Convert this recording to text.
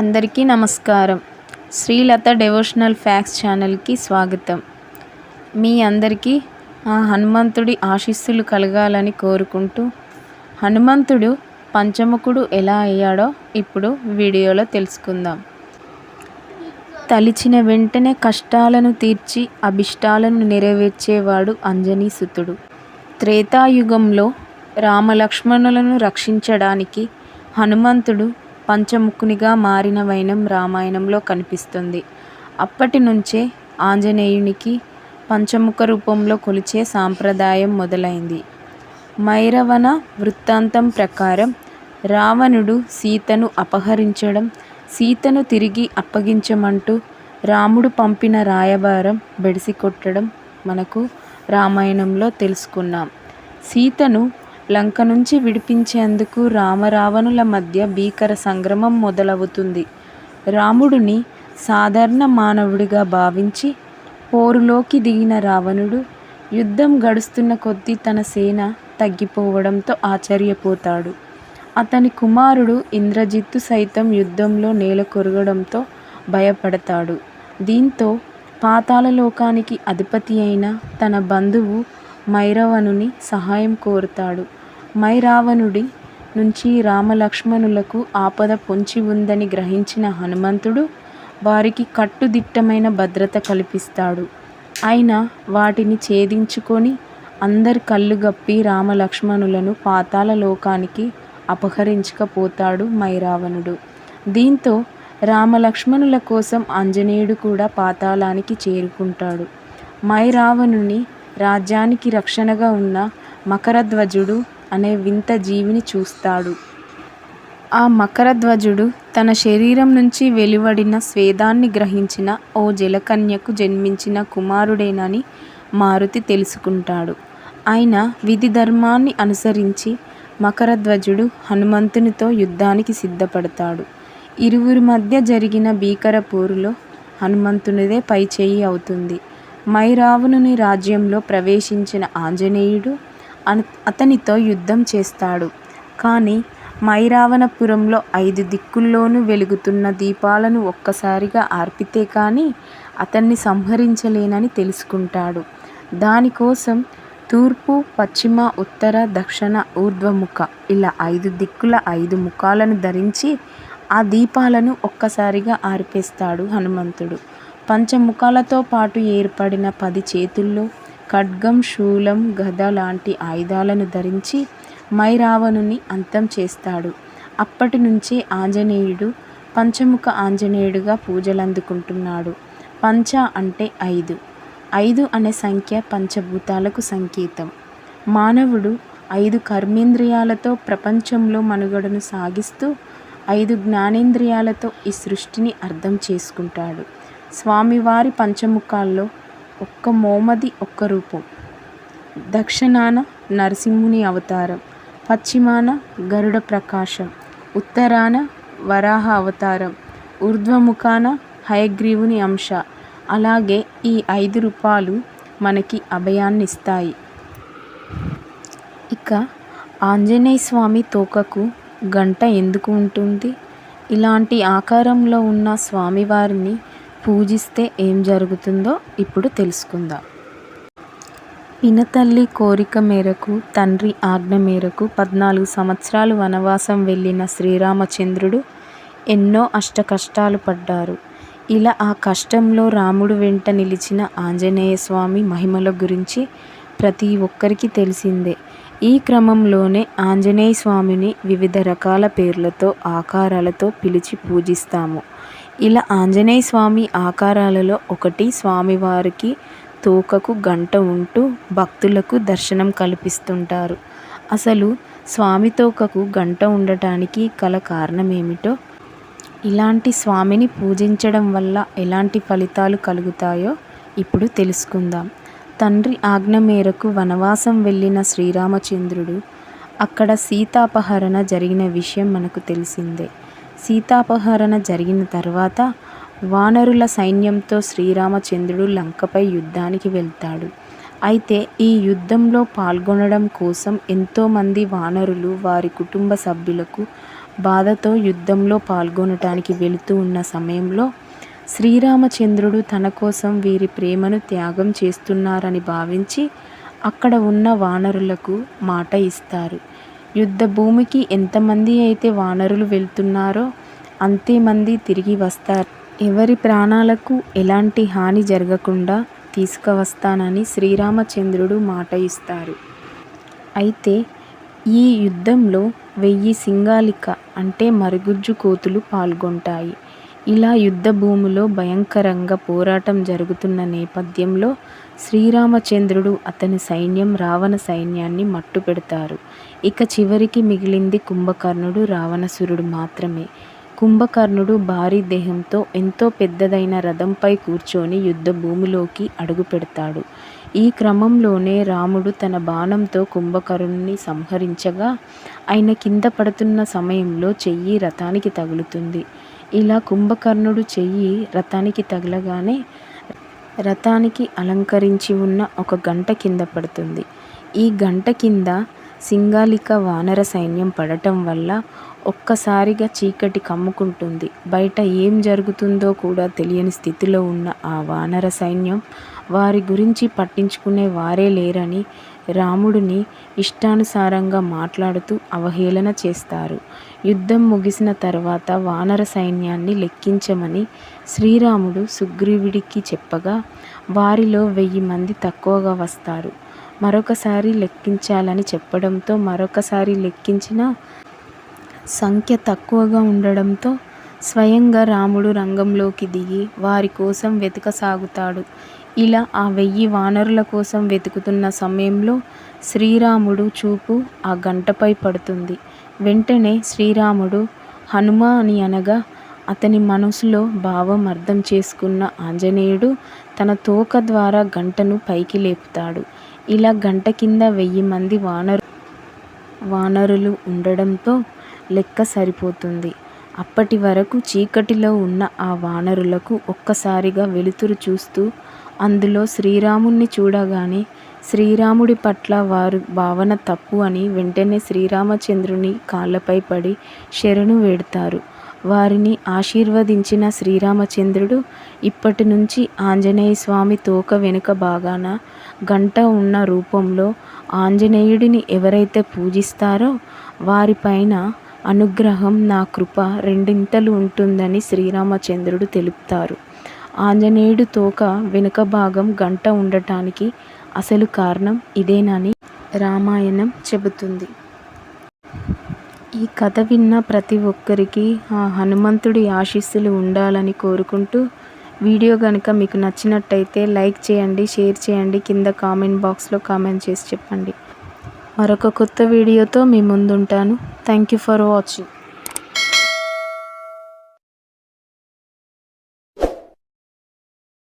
అందరికీ నమస్కారం. Srilatha devotional facts ఛానల్కి స్వాగతం. మీ అందరికీ ఆ హనుమంతుడి ఆశీస్సులు కలగాలని కోరుకుంటూ, హనుమంతుడు పంచముఖుడు ఎలా అయ్యాడో ఇప్పుడు వీడియోలో తెలుసుకుందాం. తలిచిన వెంటనే కష్టాలను తీర్చి అభిష్టాలను నెరవేర్చేవాడు అంజనీసుతుడు. త్రేతాయుగంలో రామలక్ష్మణులను రక్షించడానికి హనుమంతుడు పంచముఖునిగా మారిన వైనం రామాయణంలో కనిపిస్తుంది. అప్పటి నుంచే ఆంజనేయునికి పంచముఖ రూపంలో కొలిచే సాంప్రదాయం మొదలైంది. మైరవన వృత్తాంతం ప్రకారం రావణుడు సీతను అపహరించడం, సీతను తిరిగి అప్పగించమంటూ రాముడు పంపిన రాయబారం బెడిసికొట్టడం మనకు రామాయణంలో తెలుసుకున్నాం. సీతను లంక నుంచి విడిపించేందుకు రామరావణుల మధ్య భీకర సంగ్రామం మొదలవుతుంది. రాముడిని సాధారణ మానవుడిగా భావించి పోరులోకి దిగిన రావణుడు యుద్ధం గడుస్తున్న కొద్దీ తన సేన తగ్గిపోవడంతో ఆశ్చర్యపోతాడు. అతని కుమారుడు ఇంద్రజిత్తు సైతం యుద్ధంలో నేలకొరగడంతో భయపడతాడు. దీంతో పాతాళలోకానికి అధిపతి అయిన తన బంధువు మైరవనుని సహాయం కోరుతాడు. మైరావణుడి నుంచి రామలక్ష్మణులకు ఆపద పొంచి ఉందని గ్రహించిన హనుమంతుడు వారికి కట్టుదిట్టమైన భద్రత కల్పిస్తాడు. అయినా వాటిని ఛేదించుకొని అందరి కళ్ళు గప్పి రామలక్ష్మణులను పాతాళ లోకానికి అపహరించకపోతాడు మైరావణుడు. దీంతో రామలక్ష్మణుల కోసం ఆంజనేయుడు కూడా పాతాళానికి చేరుకుంటాడు. మైరావణుని రాజ్యానికి రక్షణగా ఉన్న మకరధ్వజుడు అనే వింత జీవిని చూస్తాడు. ఆ మకరధ్వజుడు తన శరీరం నుంచి వెలువడిన స్వేదాన్ని గ్రహించిన ఓ జలకన్యకు జన్మించిన కుమారుడేనని మారుతి తెలుసుకుంటాడు. అయినా విధి ధర్మాన్ని అనుసరించి మకరధ్వజుడు హనుమంతునితో యుద్ధానికి సిద్ధపడతాడు. ఇరువురి మధ్య జరిగిన భీకర పోరులో హనుమంతునిదే పైచేయి అవుతుంది. మైరావణుని రాజ్యంలో ప్రవేశించిన ఆంజనేయుడు అతనితో యుద్ధం చేస్తాడు. కానీ మైరావణపురంలో 5 దిక్కుల్లోనూ వెలుగుతున్న దీపాలను ఒక్కసారిగా ఆర్పితే కానీ అతన్ని సంహరించలేనని తెలుసుకుంటాడు. దానికోసం తూర్పు, పశ్చిమ, ఉత్తర, దక్షిణ, ఊర్ధ్వముఖ ఇలా 5 దిక్కుల 5 ముఖాలను ధరించి ఆ దీపాలను ఒక్కసారిగా ఆర్పేస్తాడు హనుమంతుడు. పంచముఖాలతో పాటు ఏర్పడిన 10 చేతుల్లో ఖడ్గం, శూలం, గద లాంటి ఆయుధాలను ధరించి మైరావణుని అంతం చేస్తాడు. అప్పటి నుంచే ఆంజనేయుడు పంచముఖ ఆంజనేయుడుగా పూజలందుకుంటున్నాడు. పంచ అంటే 5. 5 అనే సంఖ్య పంచభూతాలకు సంకేతం. మానవుడు 5 కర్మేంద్రియాలతో ప్రపంచంలో మనుగడను సాగిస్తూ 5 జ్ఞానేంద్రియాలతో ఈ సృష్టిని అర్థం చేసుకుంటాడు. స్వామివారి పంచముఖాల్లో ఒక్క మోమది ఒక్క రూపం. దక్షిణాన నరసింహుని అవతారం, పశ్చిమాన గరుడ ప్రకాశం, ఉత్తరాన వరాహ అవతారం, ఊర్ధ్వముఖాన హయగ్రీవుని అంశ. అలాగే ఈ 5 రూపాలు మనకి అభయాన్నిస్తాయి. ఇక ఆంజనేయ స్వామి తోకకు గంట ఎందుకు ఉంటుంది? ఇలాంటి ఆకారంలో ఉన్న స్వామివారిని పూజిస్తే ఏం జరుగుతుందో ఇప్పుడు తెలుసుకుందాం. పినతల్లి కోరిక మేరకు, తండ్రి ఆజ్ఞ మేరకు 14 సంవత్సరాలు వనవాసం వెళ్ళిన శ్రీరామచంద్రుడు ఎన్నో అష్టకష్టాలు పడ్డారు. ఇలా ఆ కష్టంలో రాముడు వెంట నిలిచిన ఆంజనేయ స్వామి మహిమల గురించి ప్రతి ఒక్కరికి తెలిసిందే. ఈ క్రమంలోనే ఆంజనేయ స్వామిని వివిధ రకాల పేర్లతో, ఆకారాలతో పిలిచి పూజిస్తాము. ఇలా ఆంజనేయ స్వామి ఆకారాలలో ఒకటి స్వామివారికి తోకకు గంట ఉంటూ భక్తులకు దర్శనం కల్పిస్తుంటారు. అసలు స్వామి తోకకు గంట ఉండటానికి గల కారణం ఏమిటో, ఇలాంటి స్వామిని పూజించడం వల్ల ఎలాంటి ఫలితాలు కలుగుతాయో ఇప్పుడు తెలుసుకుందాం. తండ్రి ఆజ్ఞ మేరకు వనవాసం వెళ్ళిన శ్రీరామచంద్రుడు అక్కడ సీతాపహరణ జరిగిన విషయం మనకు తెలిసిందే. సీతాపహరణ జరిగిన తర్వాత వానరుల సైన్యంతో శ్రీరామచంద్రుడు లంకపై యుద్ధానికి వెళ్తాడు. అయితే ఈ యుద్ధంలో పాల్గొనడం కోసం ఎంతోమంది వానరులు వారి కుటుంబ సభ్యులకు బాధతో యుద్ధంలో పాల్గొనటానికి వెళుతూ ఉన్న సమయంలో శ్రీరామచంద్రుడు తన కోసం వీరి ప్రేమను త్యాగం చేస్తున్నారని భావించి అక్కడ ఉన్న వానరులకు మాట ఇస్తారు. యుద్ధ భూమికి ఎంతమంది అయితే వానరులు వెళ్తున్నారో అంతేమంది తిరిగి వస్తారు. ఎవరి ప్రాణాలకు ఎలాంటి హాని జరగకుండా తీసుకువస్తానని శ్రీరామచంద్రుడు మాట ఇస్తారు. అయితే ఈ యుద్ధంలో 1000 సింగాలిక అంటే మరుగుజ్జు కోతులు పాల్గొంటాయి. ఇలా యుద్ధ భూమిలో భయంకరంగా పోరాటం జరుగుతున్న నేపథ్యంలో శ్రీరామచంద్రుడు అతని సైన్యం రావణ సైన్యాన్ని మట్టుపెడతారు. ఇక చివరికి మిగిలింది కుంభకర్ణుడు, రావణాసురుడు మాత్రమే. కుంభకర్ణుడు భారీ దేహంతో ఎంతో పెద్దదైన రథంపై కూర్చొని యుద్ధ భూమిలోకి అడుగు పెడతాడు. ఈ క్రమంలోనే రాముడు తన బాణంతో కుంభకర్ణుని సంహరించగా ఆయన కింద పడుతున్న సమయంలో చెయ్యి రథానికి తగులుతుంది. ఇలా కుంభకర్ణుడు చెయ్యి రథానికి తగలగానే రథానికి అలంకరించి ఉన్న ఒక గంట కింద పడుతుంది. ఈ గంట కింద సింగాలిక వానర సైన్యం పడటం వల్ల ఒక్కసారిగా చీకటి కమ్ముకుంటుంది. బయట ఏం జరుగుతుందో కూడా తెలియని స్థితిలో ఉన్న ఆ వానర సైన్యం వారి గురించి పట్టించుకునే వారే లేరని రాముడిని ఇష్టానుసారంగా మాట్లాడుతూ అవహేళన చేస్తారు. యుద్ధం ముగిసిన తర్వాత వానర సైన్యాన్ని లెక్కించమని శ్రీరాముడు సుగ్రీవుడికి చెప్పగా వారిలో 1000 మంది తక్కువగా వస్తారు. మరొకసారి లెక్కించాలని చెప్పడంతో మరొకసారి లెక్కించిన సంఖ్య తక్కువగా ఉండడంతో స్వయంగా రాముడు రంగంలోకి దిగి వారి కోసం వెతకసాగుతాడు. ఇలా ఆ 1000 వానరుల కోసం వెతుకుతున్న సమయంలో శ్రీరాముడు చూపు ఆ గంటపై పడుతుంది. వెంటనే శ్రీరాముడు హనుమ అని అనగా అతని మనసులో భావం అర్థం చేసుకున్న ఆంజనేయుడు తన తోక ద్వారా గంటను పైకి లేపుతాడు. ఇలా గంట కింద 1000 మంది వానరులు ఉండడంతో లెక్క సరిపోతుంది. అప్పటి వరకు చీకటిలో ఉన్న ఆ వానరులకు ఒక్కసారిగా వెలుతురు చూస్తూ అందులో శ్రీరాముణ్ణి చూడగానే శ్రీరాముడి పట్ల వారు భావన తప్పు అని వెంటనే శ్రీరామచంద్రుని కాళ్ళపై పడి శరణు వేడతారు. వారిని ఆశీర్వదించిన శ్రీరామచంద్రుడు ఇప్పటి నుంచి ఆంజనేయ స్వామి తోక వెనుక భాగాన గంట ఉన్న రూపంలో ఆంజనేయుడిని ఎవరైతే పూజిస్తారో వారిపైన అనుగ్రహం, నా కృప రెండింతలు ఉంటుందని శ్రీరామచంద్రుడు తెలుపుతారు. ఆంజనేయుడు తోక వెనుక భాగం గంట ఉండటానికి అసలు కారణం ఇదేనని రామాయణం చెబుతుంది. ఈ కథ విన్న ప్రతి ఒక్కరికి ఆ హనుమంతుడి ఆశీస్సులు ఉండాలని కోరుకుంటూ వీడియో కనుక మీకు నచ్చినట్టయితే లైక్ చేయండి, షేర్ చేయండి, కింద కామెంట్ బాక్స్లో కామెంట్ చేసి చెప్పండి. మరొక కొత్త వీడియోతో మీ ముందుంటాను. Thank you for watching.